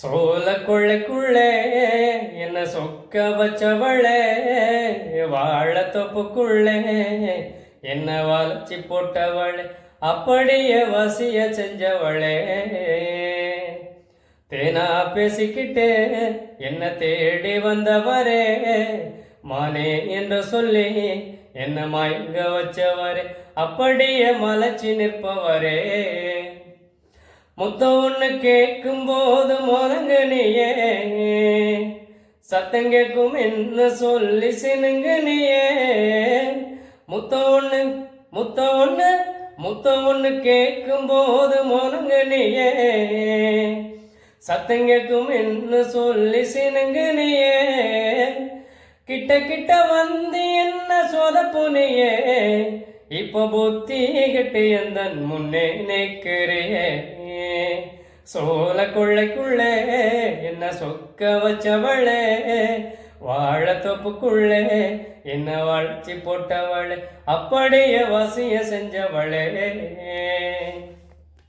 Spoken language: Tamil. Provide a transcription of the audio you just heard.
சோல கொள்ளைக்குள்ளே என்ன சொக்க வச்சவளே, வாழ தொப்புக்குள்ளே என்ன வளைச்சி போட்டவளே, அப்படியே வசிய செஞ்சவளே. தேனா பேசிக்கிட்டே என்ன தேடி வந்தவரே, மானே என்று சொல்லி என்ன மயங்க வச்சவரே, அப்படியே மலைச்சி நிற்பவரே. முத்தம் ஒன்று கேட்கும் போது முறங்குனியே, சத்தம் கேட்கும் என்ன சொல்லி சினுங்குனியே. முத்தம் ஒன்று முத்தம் ஒன்று முத்தம் ஒன்று கேட்கும் போது முறங்குனியே, சத்தம் கேட்கும் என்ன சொல்லி சினுங்குனியே. கிட்ட கிட்ட வந்து என்ன சொதப்புனியே, இப்ப புத்தி கட்டி எந்த முன்னே நிற்கிறியே. சோல கொள்ளைக்குள்ளே என்ன சொக்க வச்சவளே, வாழ தொப்புக்குள்ளே என்ன வளைச்சி போட்டவளே, அப்படியே வசிய செஞ்சவளே.